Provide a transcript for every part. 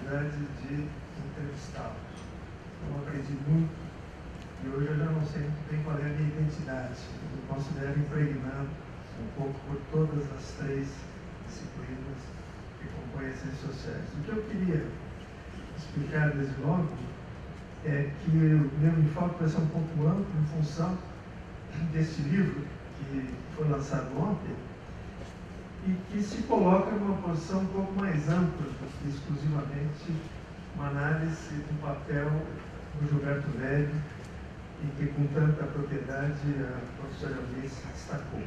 oportunidade de entrevistá-los. Eu aprendi muito e hoje eu já não sei muito bem qual é a minha identidade. Eu considero impregnado um pouco por todas as três disciplinas que compõem as ciências sociais. O que eu queria explicar desde logo é que o meu enfoque vai ser um pouco amplo em função deste livro que foi lançado ontem e que se coloca numa posição um pouco mais ampla do que exclusivamente uma análise do papel do Gilberto Velho e que com tanta propriedade a professora Eunice destacou.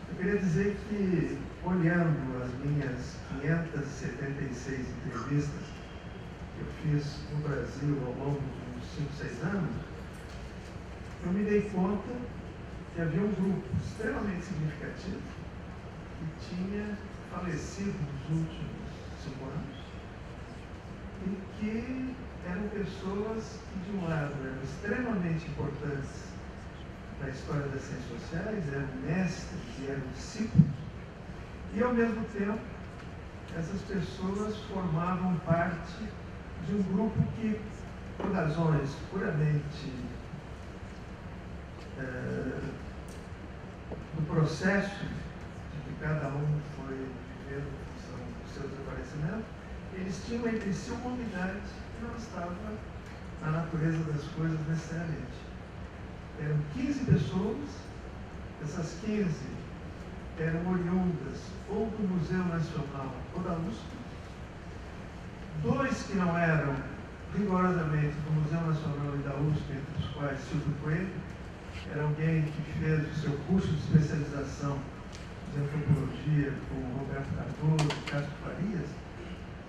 Eu queria dizer que, olhando as minhas 576 entrevistas que eu fiz no Brasil ao longo de uns 5, 6 anos, eu me dei conta que havia um grupo extremamente significativo que tinha falecido nos últimos 5 anos e que eram pessoas que, de um lado, eram extremamente importantes na história das ciências sociais, eram mestres e eram discípulos, e, ao mesmo tempo, essas pessoas formavam parte de um grupo que, por razões puramente do processo de que cada um foi vivendo em função do seu desaparecimento, eles tinham entre si uma unidade que não estava na natureza das coisas necessariamente. Eram 15 pessoas, essas 15 eram oriundas ou do Museu Nacional ou da USP, 2 que não eram rigorosamente do Museu Nacional e da USP, entre os quais Silvio Coelho, era alguém que fez o seu curso de especialização de antropologia com Roberto Cardoso, Castro Farias,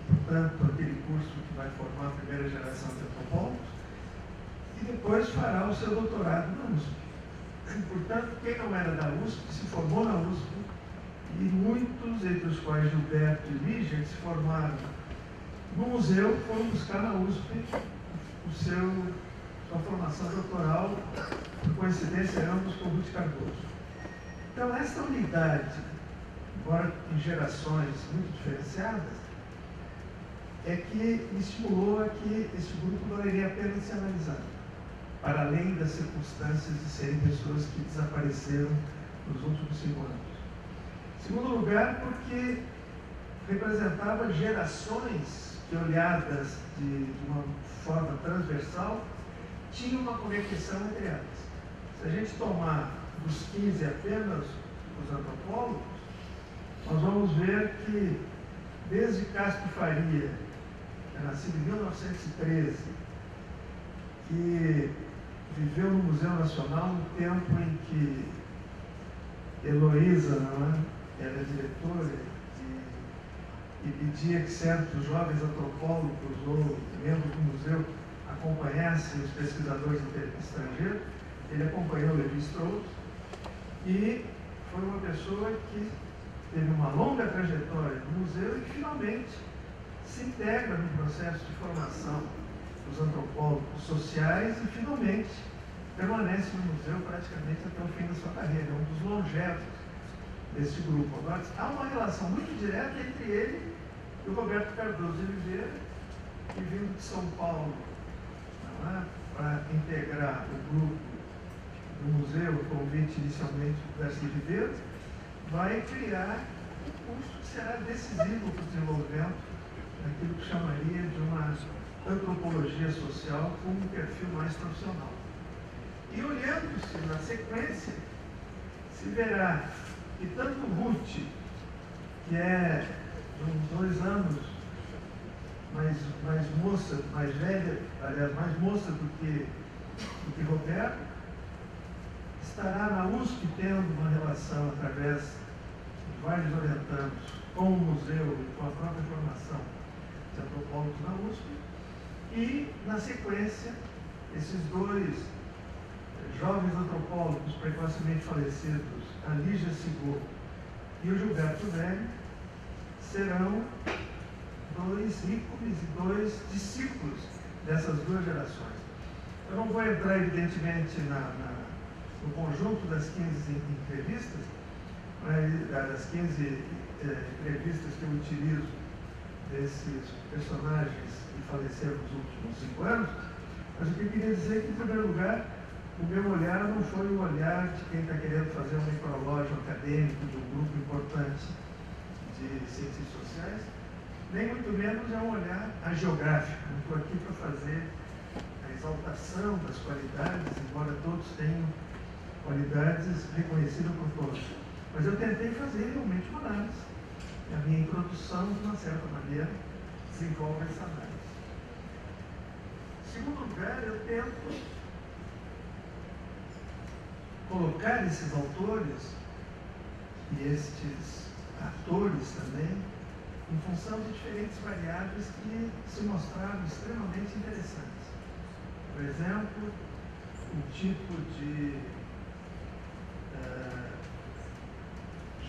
portanto, aquele curso que vai formar a primeira geração de antropólogos, e depois fará o seu doutorado na USP. Portanto, quem não era da USP se formou na USP, e muitos, entre os quais Gilberto e Lígia, que se formaram no museu, foram buscar na USP sua formação doutoral, por coincidência, ambos com Ruth Cardoso. Então, essa unidade, embora em gerações muito diferenciadas, é que estimulou a que esse grupo valeria a pena ser analisado, para além das circunstâncias de serem pessoas que desapareceram nos últimos 5 anos. Em segundo lugar, porque representava gerações que, olhadas de uma forma transversal, tinham uma conexão entre elas. Se a gente tomar dos 15 apenas os antropólogos, nós vamos ver que, desde Castro Faria, que é nascido em 1913, que viveu no Museu Nacional no tempo em que Heloísa era diretora e pedia que certos jovens antropólogos ou membros do museu acompanhassem os pesquisadores estrangeiros. Ele acompanhou Levi-Strauss e foi uma pessoa que teve uma longa trajetória no museu e que finalmente se integra no processo de formação dos antropólogos sociais e finalmente permanece no museu praticamente até o fim da sua carreira, é um dos longevos desse grupo. Agora, há uma relação muito direta entre ele e o Roberto Cardoso de Oliveira, que vindo de São Paulo para integrar o grupo do museu, o convite inicialmente do Darcy Ribeiro, vai criar um curso que será decisivo para o desenvolvimento daquilo que chamaria de uma antropologia social com um perfil mais profissional. E olhando-se na sequência, se verá que tanto Ruth, que é uns 2 anos mais moça, mais velha, aliás, mais moça do que Roberto, estará na USP tendo uma relação através de vários orientandos com o museu e com a própria formação de antropólogos na USP, e, na sequência, esses 2 jovens antropólogos precocemente falecidos, a Lígia Sigor e o Gilberto Velho, serão 2 ícones e 2 discípulos dessas 2 gerações. Eu não vou entrar, evidentemente, no conjunto das 15 entrevistas, das 15 entrevistas que eu utilizo desses personagens que faleceram nos últimos 5 anos, mas o que eu queria dizer é que, em primeiro lugar, o meu olhar não foi o olhar de quem está querendo fazer um necrológio acadêmico de um grupo importante de ciências sociais, nem muito menos é um olhar agiográfico. Não estou aqui para fazer a exaltação das qualidades, embora todos tenham qualidades reconhecidas por todos. Mas eu tentei fazer realmente uma análise. E a minha introdução, de uma certa maneira, desenvolve essa análise. Em segundo lugar, eu tento colocar esses autores e estes atores também em função de diferentes variáveis que se mostraram extremamente interessantes. Por exemplo, o tipo de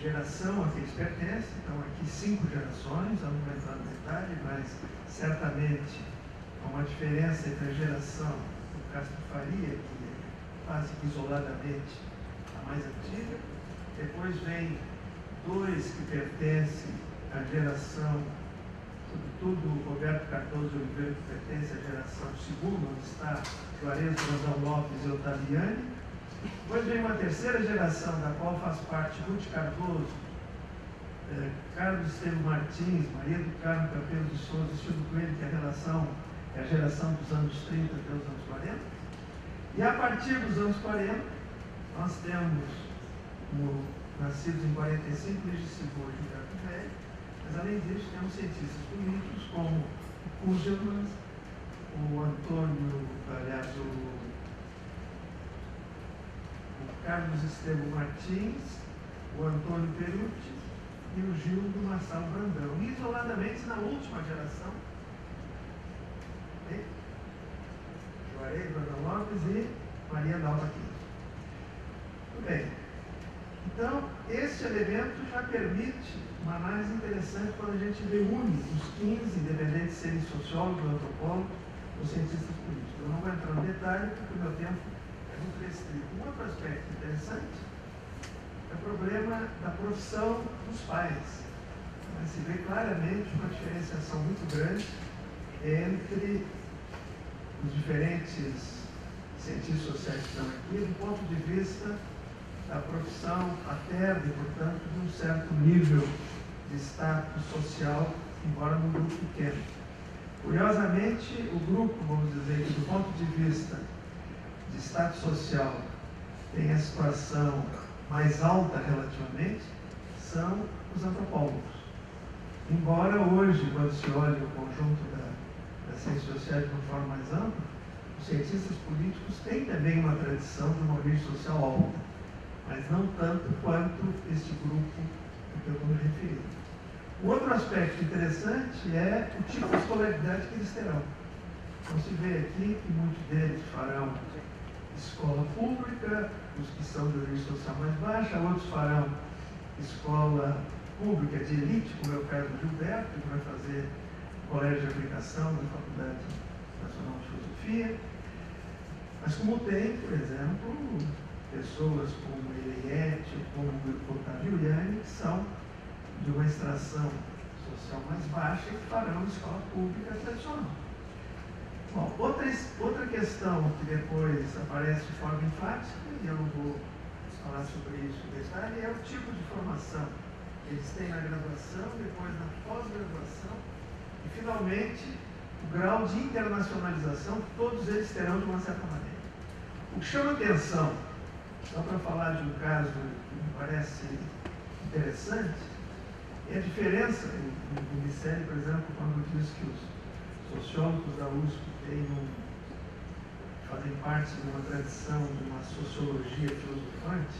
geração a que eles pertencem. Então, aqui 5 gerações, eu não vou entrar no detalhe, mas certamente há uma diferença entre a geração do Castro Faria, que é quase que isoladamente a mais antiga, depois vem 2 que pertencem à geração, sobretudo o Roberto Cardoso de Oliveira, que pertence à geração segunda, onde está Juarez, Brandão Lopes e Otaviani. Depois vem uma terceira geração, da qual faz parte Ruth Cardoso, Carlos Estevam Martins, Maria do Carmo Campelo de Souza e Silvio Coelho, que é a geração dos anos 30 até os anos 40. E a partir dos anos 40, nós temos, nascidos em 45, Luiz de Sigor e Gilberto Velho, mas além disso temos cientistas políticos como o Kugelman, o Antônio, aliás, o Carlos Estevam Martins, o Antônio Perucci e o Gil do Marçal Brandão. E isoladamente na última geração, Juarez, Brandão Lopes e Maria Dalva Quinto. Muito bem. Então, este elemento já permite uma análise interessante quando a gente reúne os 15, independente de serem sociólogos, antropólogos ou cientistas políticos. Eu não vou entrar no detalhe, porque o meu tempo é muito restrito. Um outro aspecto interessante é o problema da profissão dos pais. Mas se vê claramente uma diferenciação muito grande entre os diferentes cientistas sociais que estão aqui, do ponto de vista da profissão paterna e, portanto, de um certo nível de status social, embora num grupo pequeno. Curiosamente, o grupo, vamos dizer, que do ponto de vista de status social tem a situação mais alta relativamente, são os antropólogos. Embora hoje, quando se olha o conjunto das ciências sociais de uma forma mais ampla, os cientistas políticos têm também uma tradição de uma origem social alta, mas não tanto quanto este grupo a que eu estou me referindo. O outro aspecto interessante é o tipo de escolaridade que eles terão. Então se vê aqui que muitos deles farão escola pública, os que são de origem social mais baixa, outros farão escola pública de elite, como é o caso do Gilberto, que vai fazer colégio de aplicação da Faculdade Nacional de Filosofia. Mas como tem, por exemplo, pessoas como Eliette, como Otávio Yanni, que são de uma extração social mais baixa e que farão escola pública tradicional. Bom, outra questão que depois aparece de forma enfática, e eu não vou falar sobre isso em detalhe, é o tipo de formação que eles têm na graduação, depois na pós-graduação e, finalmente, o grau de internacionalização que todos eles terão de uma certa maneira. O que chama atenção, só para falar de um caso que me parece interessante, é a diferença, o Miceli, por exemplo, quando diz que os sociólogos da USP fazem parte de uma tradição, de uma sociologia filosofante,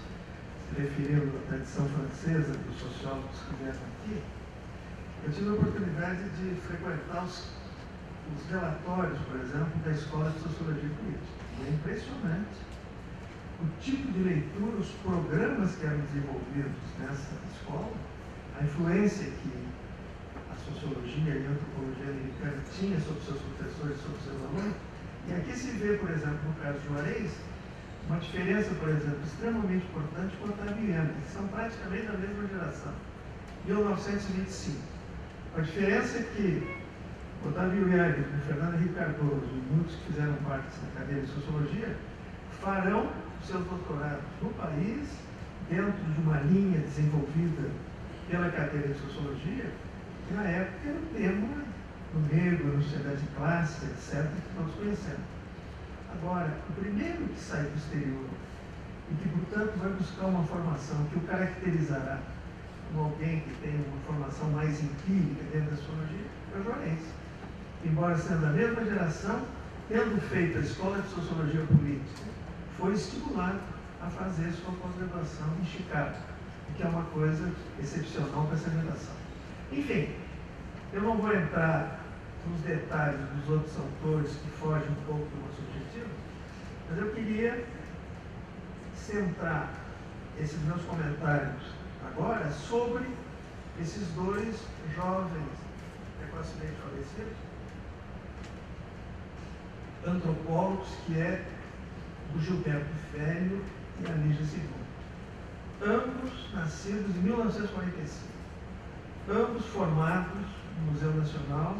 se referindo à tradição francesa dos sociólogos que vieram aqui. Eu tive a oportunidade de frequentar os relatórios, por exemplo, da Escola de Sociologia Política. E é impressionante o tipo de leitura, os programas que eram desenvolvidos nessa escola, a influência que a sociologia e a antropologia americana tinha sobre seus professores, sobre seus alunos. E aqui se vê, por exemplo, no caso de Juarez, uma diferença, por exemplo, extremamente importante com o Otávio Yanni, que são praticamente da mesma geração, 1925. A diferença é que Otávio Young, Fernando Henrique Cardoso e muitos que fizeram parte da cadeira de Sociologia farão seus doutorados no país, dentro de uma linha desenvolvida pela cadeira de Sociologia, que na época era o tema no negro, na sociedade de classe, etc., que todos conhecemos. Agora, o primeiro que sai do exterior e que, portanto, vai buscar uma formação que o caracterizará como alguém que tem uma formação mais empírica dentro da sociologia, é o Juarez. Embora sendo da mesma geração, tendo feito a Escola de Sociologia Política, foi estimulado a fazer sua pós-graduação em Chicago, o que é uma coisa excepcional para essa geração. Enfim, eu não vou entrar nos detalhes dos outros autores que fogem um pouco do nosso objetivo, mas eu queria centrar esses meus comentários agora sobre esses dois jovens precocemente falecidos antropólogos, que é o Gilberto Velho e a Lígia Segundo. Ambos nascidos em 1945, ambos formados no Museu Nacional,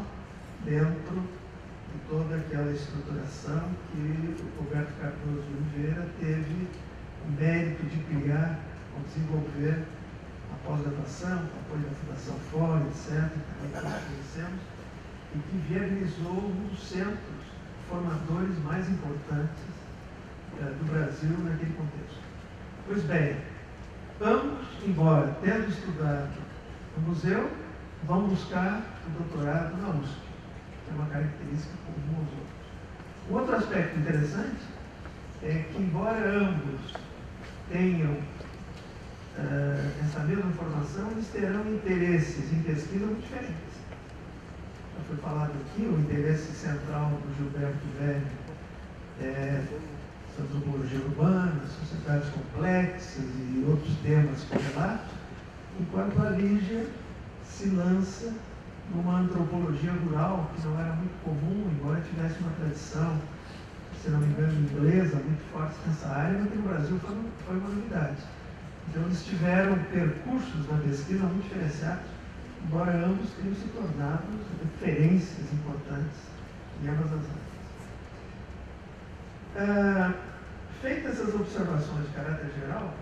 dentro de toda aquela estruturação que o Roberto Cardoso de Oliveira teve o mérito de criar ou desenvolver a pós-graduação, o apoio da Fundação Fora, etc., que nós conhecemos, e que viabilizou um dos centros formadores mais importantes do Brasil naquele contexto. Pois bem, ambos, embora tendo estudado no museu, vão buscar o doutorado na USP, que é uma característica comum aos outros. Um outro aspecto interessante é que, embora ambos tenham essa mesma formação, eles terão interesses em pesquisa muito diferentes. Já foi falado aqui, o interesse central do Gilberto Velho é antropologia urbana, sociedades complexas e outros temas correlatos, enquanto a Lígia se lança numa antropologia rural, que não era muito comum, embora tivesse uma tradição, se não me engano, inglesa, muito forte nessa área, mas que no Brasil foi uma novidade. Então, eles tiveram percursos na pesquisa muito diferenciados, embora ambos tenham se tornado referências importantes em ambas as áreas. Feitas essas observações de caráter geral,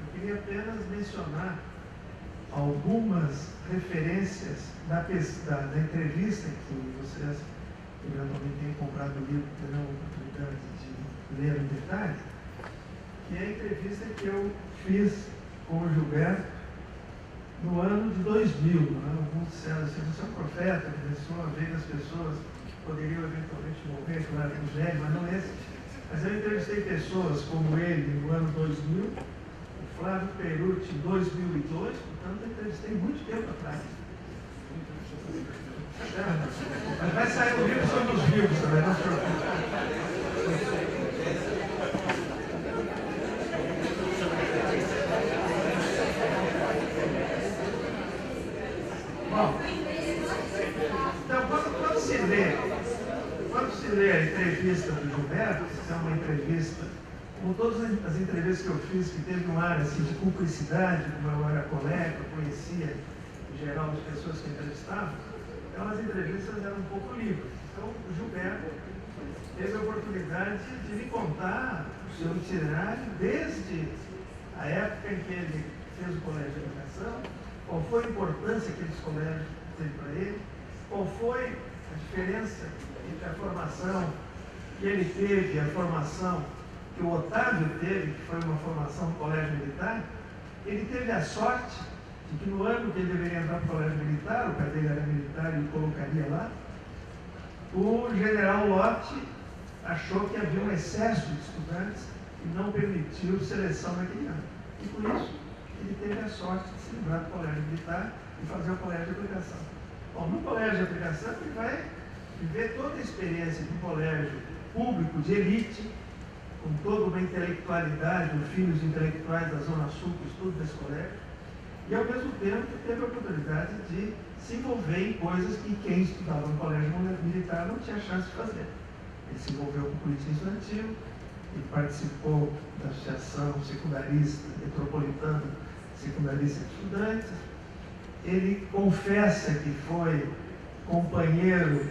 eu queria apenas mencionar algumas referências da entrevista que vocês, que eventualmente têm comprado o livro, terão a oportunidade de ler em detalhe, que é a entrevista que eu fiz com o Gilberto no ano de 2000. Alguns disseram assim: você é um profeta, começou a ver que as pessoas poderiam eventualmente morrer, claro, com velho, mas não esse. Mas eu entrevistei pessoas como ele no ano 2000, o Flávio Perucci em 2002, portanto eu entrevistei muito tempo atrás. Mas vai sair o livro sobre os vivos também, não se preocupe. Bom, então quando se lê a entrevista do Gilberto, que é uma entrevista, como todas as entrevistas que eu fiz, que teve um ar assim, de cumplicidade, como eu era colega, eu conhecia em geral as pessoas que entrevistavam, então as entrevistas eram um pouco livres. Então o Gilberto teve a oportunidade de me contar o seu itinerário desde a época em que ele fez o colégio de educação, qual foi a importância que esse colégio teve para ele, qual foi a diferença entre a formação que ele teve e a formação que o Otávio teve, que foi uma formação no colégio militar. Ele teve a sorte de que no ano que ele deveria entrar para o colégio militar, o pai dele era militar e o colocaria lá, o general Lott achou que havia um excesso de estudantes e não permitiu seleção naquele ano. E por isso, ele teve a sorte de se livrar do colégio militar e fazer o colégio de aplicação. Bom, no colégio de aplicação, ele vai viver toda a experiência de um colégio público de elite, com toda uma intelectualidade, os filhos intelectuais da Zona Sul que estudam nesse colégio, e ao mesmo tempo teve a oportunidade de se envolver em coisas que quem estudava no colégio militar não tinha chance de fazer. Ele se envolveu com política estudantil, ele participou da Associação Secundarista Metropolitana Secundarista de Estudantes, ele confessa que foi companheiro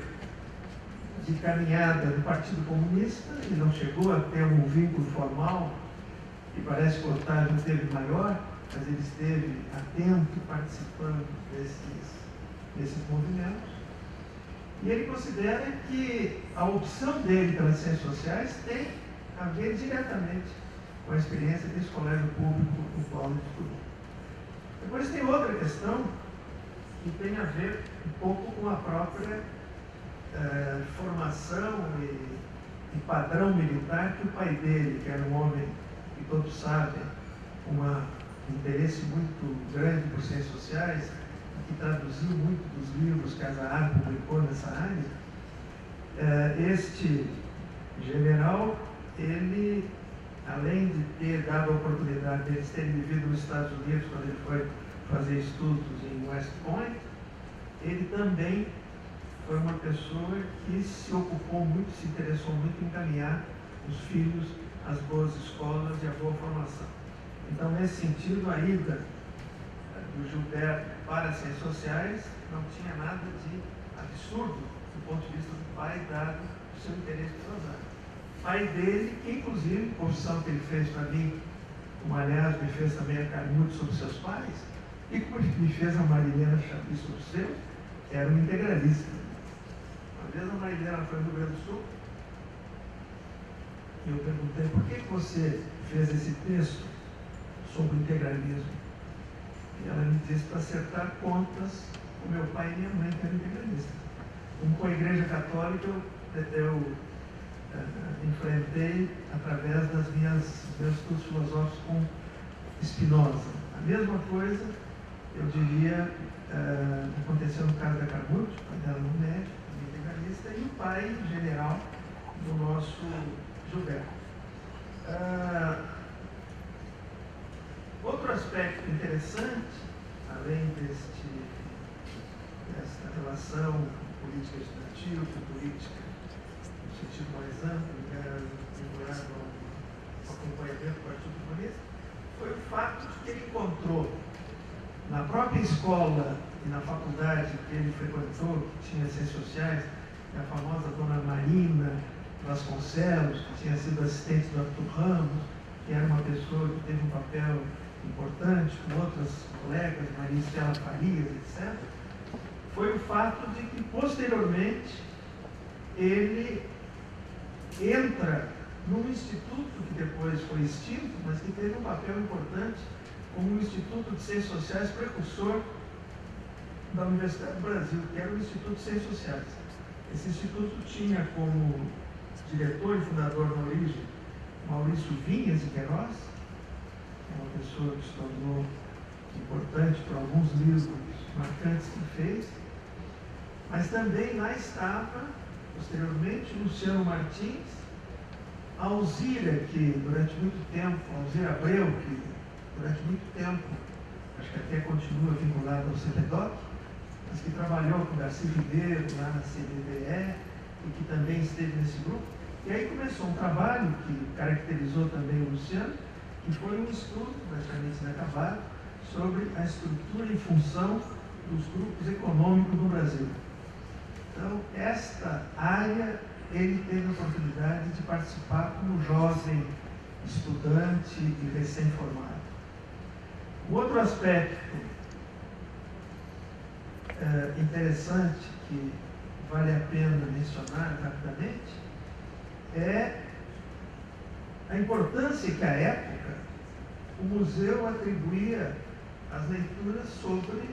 de caminhada do Partido Comunista, ele não chegou a ter um vínculo formal, e parece que o Otávio teve maior, mas ele esteve atento, participando desses movimentos. E ele considera que a opção dele pelas ciências sociais tem a ver diretamente com a experiência desse colégio público no qual ele estudou. Depois tem outra questão que tem a ver um pouco com a própria formação e padrão militar que o pai dele, que era um homem que todos sabem, com um interesse muito grande por ciências sociais, que traduziu muito dos livros que a Azahar publicou nessa área, este general, ele, além de ter dado a oportunidade deles terem vivido nos Estados Unidos quando ele foi fazer estudos em West Point, ele também foi uma pessoa que se ocupou muito, se interessou muito em encaminhar os filhos às boas escolas e à boa formação. Então, nesse sentido, a ida do Gilberto para as ciências sociais não tinha nada de absurdo do ponto de vista do pai, dado o seu interesse pelas áreas. O pai dele, que inclusive, profissão que ele fez para mim, como aliás me fez também a muito sobre seus pais, e como me fez a Marilena Chaves sobre os seus, era um integralista. Uma vez a Marilena foi no Rio Grande do Sul, e eu perguntei, por que você fez esse texto sobre o integralismo? E ela me disse para acertar contas com meu pai e minha mãe, que eram integralistas. Como com a Igreja Católica, eu enfrentei através dos meus estudos filosóficos com Spinoza. A mesma coisa, eu diria, aconteceu no caso da Carmute, o pai dela no médico, integralista, e o pai general do nosso Gilberto. Outro aspecto interessante, além desta relação política estudantil, política no sentido mais amplo, vinculado ao acompanhamento do Partido Comunista, foi o fato de que ele encontrou na própria escola e na faculdade que ele frequentou, que tinha ciências sociais, a famosa dona Marina Vasconcelos, que tinha sido assistente do Arthur Ramos, que era uma pessoa que teve um papel importante, com outras colegas, Maria Estela Farias, etc., foi o fato de que, posteriormente, ele entra num instituto que depois foi extinto, mas que teve um papel importante como um Instituto de Ciências Sociais precursor da Universidade do Brasil, que era o Instituto de Ciências Sociais. Esse instituto tinha como diretor e fundador na origem Maurício Vinhas de Queiroz, uma pessoa que se tornou importante por alguns livros marcantes que fez, mas também lá estava, posteriormente, Luciano Martins, Alzira, que durante muito tempo, Alzira Abreu, que durante muito tempo, acho que até continua vinculada ao CPDOC, mas que trabalhou com Darcy Ribeiro lá na CBDE e que também esteve nesse grupo. E aí começou um trabalho que caracterizou também o Luciano, que foi um estudo, praticamente inacabado, sobre a estrutura e função dos grupos econômicos no Brasil. Então, esta área, ele teve a oportunidade de participar como jovem estudante e recém-formado. O outro aspecto interessante que vale a pena mencionar rapidamente é a importância que, à época, o museu atribuía às leituras sobre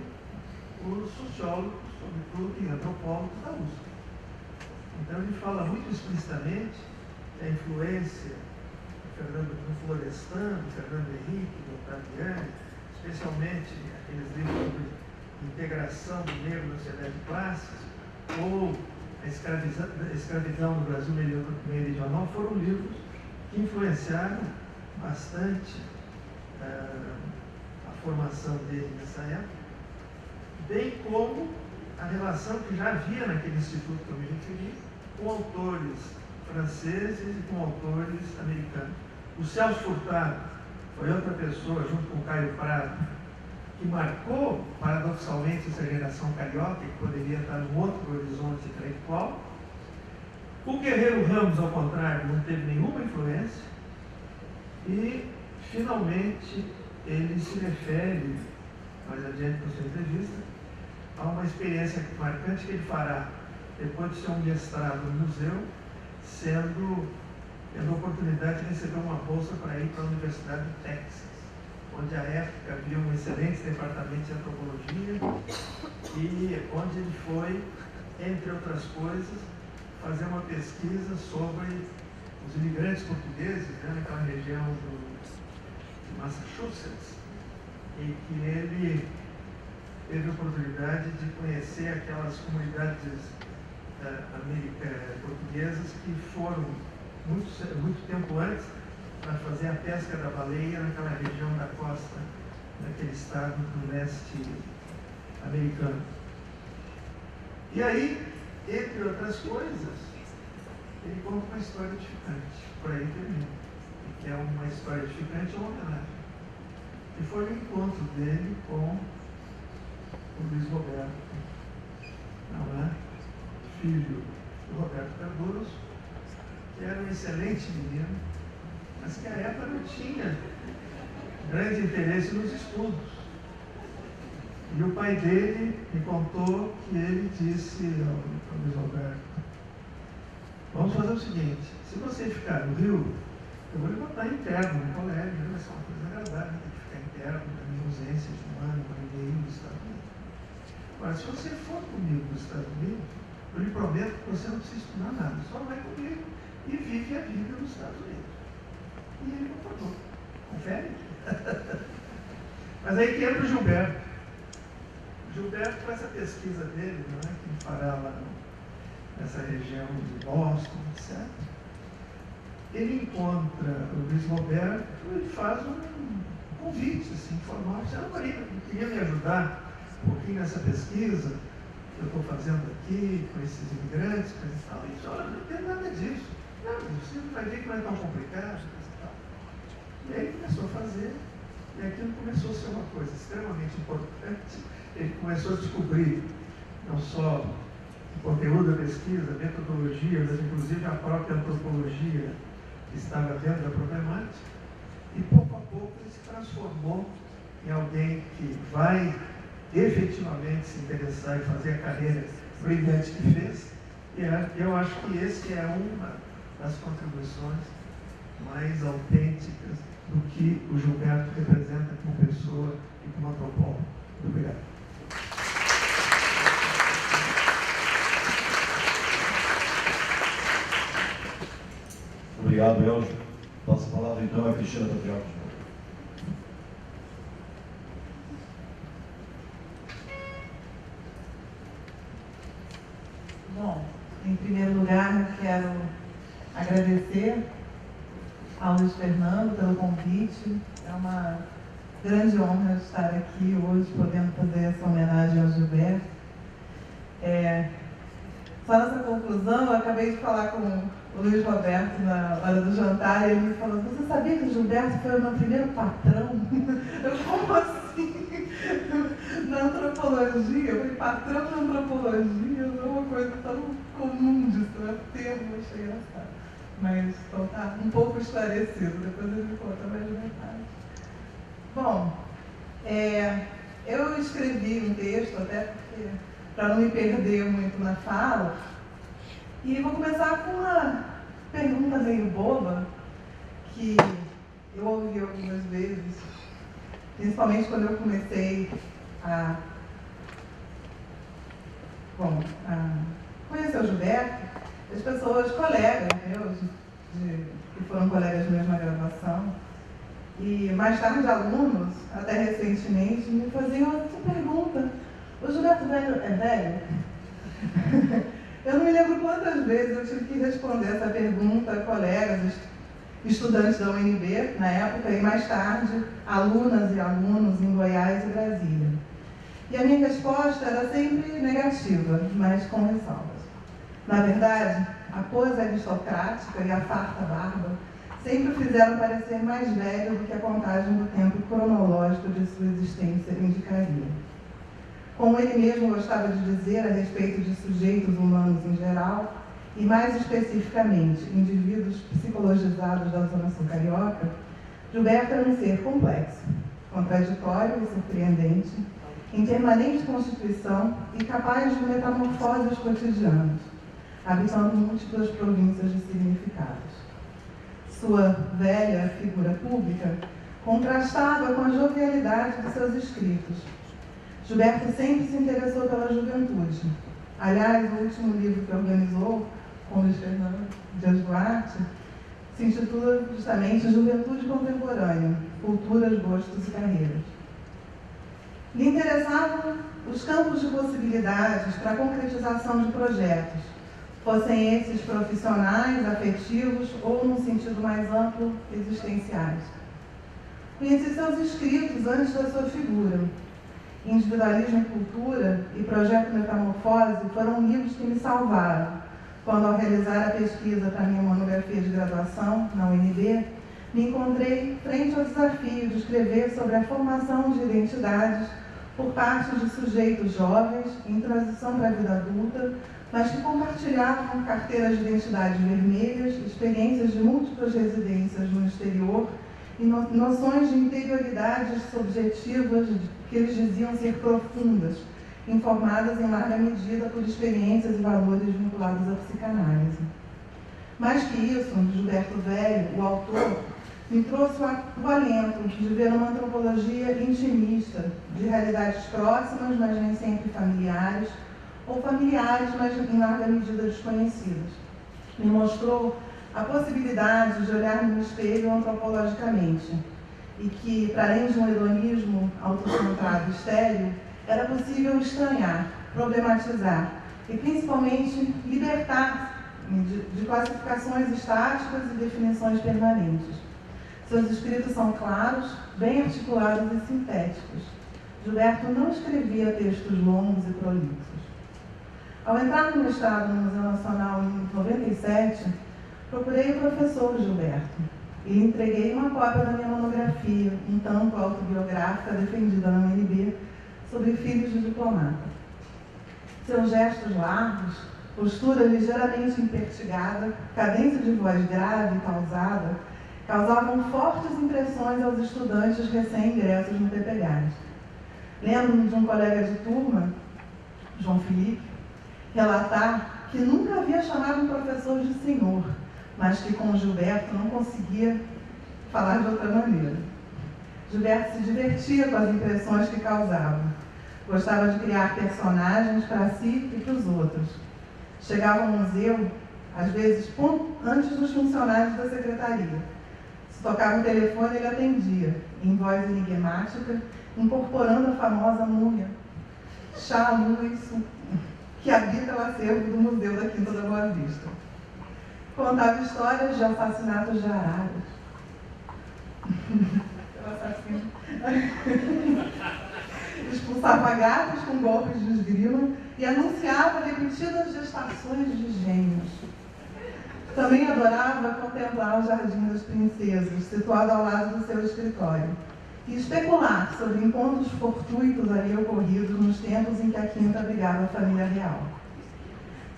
os sociólogos, sobretudo e antropólogos da USP. Então, ele fala muito explicitamente que a influência do Florestan, do Fernando Henrique, do Ottaviani, especialmente aqueles livros sobre integração do negro na sociedade de classes, ou a escravidão no Brasil meridional, foram livros que influenciaram bastante a formação dele nessa época, bem como a relação que já havia naquele instituto que eu me referi, com autores franceses e com autores americanos. O Celso Furtado foi outra pessoa, junto com o Caio Prado, que marcou para oficialmente essa geração carioca, que poderia estar num outro horizonte intelectual. O Guerreiro Ramos, ao contrário, não teve nenhuma influência. E, finalmente, ele se refere, mais adiante na sua entrevista, a uma experiência marcante que ele fará depois de ser um mestrado no museu, tendo a oportunidade de receber uma bolsa para ir para a Universidade do Texas, onde à época havia um excelente departamento de antropologia e onde ele foi, entre outras coisas, fazer uma pesquisa sobre os imigrantes portugueses, né, naquela região de Massachusetts, em que ele teve a oportunidade de conhecer aquelas comunidades portuguesas que foram muito tempo antes para fazer a pesca da baleia naquela região da costa daquele estado do leste americano. E aí, entre outras coisas, ele conta uma história edificante, por aí termina, que é uma história edificante, uma homenagem, que foi o encontro dele com o Luiz Roberto, não é? Filho do Roberto Cardoso, que era um excelente menino, mas que à época não tinha grande interesse nos estudos. E o pai dele me contou que ele disse ao Luiz Roberto: vamos fazer o seguinte, se você ficar no Rio, eu vou lhe botar interno no colégio, vai ser uma coisa agradável, tem que ficar interno, na minha ausência de um ano e meio nos Estados Unidos. Agora, se você for comigo nos Estados Unidos, eu lhe prometo que você não precisa estudar nada, só vai comigo e vive a vida nos Estados Unidos. E ele concordou. Confere? Mas aí que entra o Gilberto. O Gilberto, com essa pesquisa dele, não é, que ele fará lá nessa região de Boston, etc., ele encontra o Luiz Roberto e faz um convite assim, formal. Você não queria me ajudar um pouquinho nessa pesquisa que eu estou fazendo aqui com esses imigrantes, coisa e tal. E disse: olha, não tem nada disso. Não, você vai ver que não é tão complicado, coisa e tal. E aí ele começou a fazer, e aquilo começou a ser uma coisa extremamente importante. Ele começou a descobrir não só o conteúdo da pesquisa, a metodologia, mas inclusive a própria antropologia que estava dentro da problemática. E pouco a pouco ele se transformou em alguém que vai efetivamente se interessar e fazer a carreira brilhante que fez. E eu acho que esse é uma das contribuições mais autênticas do que o Gilberto representa como pessoa e como antropólogo. Muito obrigado. Obrigado, Elcio. Passo a palavra então a Cristina Patriarca. Bom, em primeiro lugar, quero agradecer ao Luiz Fernando pelo convite. É uma grande honra estar aqui hoje, podendo fazer essa homenagem ao Gilberto. Só nessa conclusão, eu acabei de falar com o Luiz Roberto na hora do jantar, e ele me falou: você sabia que o Gilberto foi o meu primeiro patrão? Eu, como assim? Na antropologia, eu falei, patrão na antropologia não é uma coisa tão comum disso, é um termo, achei engraçado. Mas então tá um pouco esclarecido, depois ele me conta mais detalhes. Bom, eu escrevi um texto, até porque, para não me perder muito na fala, e vou começar com uma pergunta meio boba, que eu ouvi algumas vezes, principalmente quando eu comecei a conhecer o Gilberto. As pessoas, colegas meus, que foram colegas meus na graduação, e mais tarde alunos, até recentemente, me faziam essa pergunta: o Gilberto velho é velho? Eu não me lembro quantas vezes eu tive que responder essa pergunta a colegas, estudantes da UNB na época, e mais tarde alunas e alunos em Goiás e Brasília. E a minha resposta era sempre negativa, mas com ressalvas. Na verdade, a pose aristocrática e a farta barba sempre fizeram parecer mais velho do que a contagem do tempo cronológico de sua existência indicaria. como ele mesmo gostava de dizer a respeito de sujeitos humanos em geral, e mais especificamente indivíduos psicologizados da Zona Sul Carioca, Gilberto era um ser complexo, contraditório e surpreendente, em permanente constituição e capaz de metamorfoses cotidianas, habitando múltiplas províncias de significados. Sua velha figura pública contrastava com a jovialidade de seus escritos. Gilberto sempre se interessou pela juventude. Aliás, o último livro que organizou, com Luiz Fernando Dias Duarte, se intitula justamente Juventude Contemporânea, Culturas, Gostos e Carreiras. Lhe interessavam os campos de possibilidades para a concretização de projetos, fossem esses profissionais, afetivos ou, num sentido mais amplo, existenciais. Conheci seus escritos antes da sua figura. Individualismo e Cultura e Projeto Metamorfose foram livros que me salvaram quando, ao realizar a pesquisa para minha monografia de graduação na UNB, me encontrei frente ao desafio de escrever sobre a formação de identidades por parte de sujeitos jovens em transição para a vida adulta, mas que compartilhavam carteiras de identidade vermelhas, experiências de múltiplas residências no exterior e noções de interioridades subjetivas que eles diziam ser profundas, informadas em larga medida por experiências e valores vinculados à psicanálise. Mais que isso, Gilberto Velho, o autor, me trouxe o alento de ver uma antropologia intimista, de realidades próximas, mas nem sempre familiares, ou familiares, mas em larga medida desconhecidas. Me mostrou a possibilidade de olhar no espelho antropologicamente, e que, para além de um hedonismo autocentrado e estéril, era possível estranhar, problematizar e, principalmente, libertar-se de classificações estáticas e definições permanentes. Seus escritos são claros, bem articulados e sintéticos. Gilberto não escrevia textos longos e prolixos. Ao entrar no mestrado no Museu Nacional em 97, procurei o professor Gilberto e lhe entreguei uma cópia da minha monografia, um tanto autobiográfica, defendida na UNB, sobre filhos de diplomata. Seus gestos largos, postura ligeiramente impertigada, cadência de voz grave e pausada, causavam fortes impressões aos estudantes recém-ingressos no PPGás. Lembro-me de um colega de turma, João Felipe, relatar que nunca havia chamado um professor de senhor, mas que com Gilberto não conseguia falar de outra maneira. Gilberto se divertia com as impressões que causava. Gostava de criar personagens para si e para os outros. Chegava ao museu, às vezes, antes dos funcionários da secretaria. Se tocava o telefone, ele atendia, em voz enigmática, incorporando a famosa múmia, Chá Luz, que habita o acervo do Museu da Quinta da Boa Vista. Contava histórias de assassinatos de araras. Expulsava gatos com golpes de esgrima e anunciava repetidas gestações de gêmeos. Também adorava contemplar o Jardim das Princesas, situado ao lado do seu escritório, e especular sobre encontros fortuitos ali ocorridos nos tempos em que a Quinta abrigava a família real.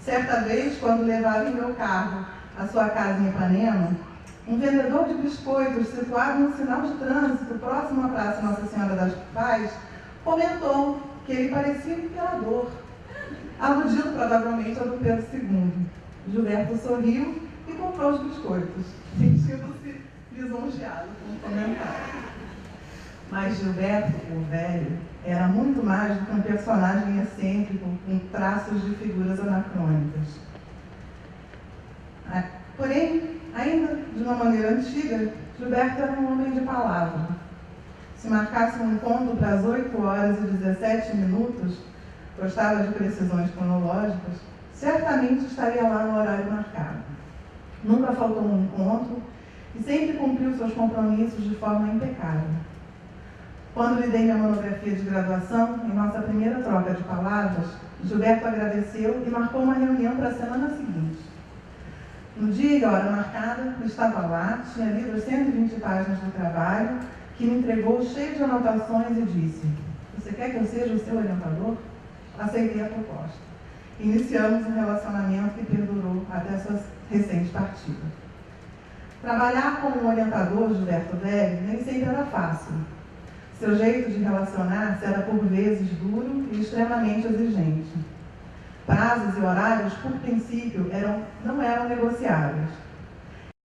Certa vez, quando levava em meu carro à sua casa em Ipanema, um vendedor de biscoitos situado no sinal de trânsito próximo à Praça Nossa Senhora das Paz comentou que ele parecia um imperador, aludindo provavelmente ao do Pedro II. Gilberto sorriu e comprou os biscoitos, sentindo-se lisonjeado com o comentário. Mas Gilberto, o velho, era muito mais do que um personagem excêntrico com traços de figuras anacrônicas. Porém, ainda de uma maneira antiga, Gilberto era um homem de palavra. Se marcasse um encontro para as 8h17, gostava de precisões cronológicas, certamente estaria lá no horário marcado. Nunca faltou um encontro e sempre cumpriu seus compromissos de forma impecável. Quando lhe dei minha monografia de graduação, em nossa primeira troca de palavras, Gilberto agradeceu e marcou uma reunião para a semana seguinte. No dia e hora marcada, eu estava lá, tinha lido as 120 páginas do trabalho, que me entregou cheio de anotações e disse: "Você quer que eu seja o seu orientador?" aceitei a proposta. Iniciamos um relacionamento que perdurou até sua recente partida. Trabalhar com o orientador Gilberto Velli nem sempre era fácil. Seu jeito de relacionar-se era por vezes duro e extremamente exigente. Prazos e horários, por princípio, não eram negociáveis.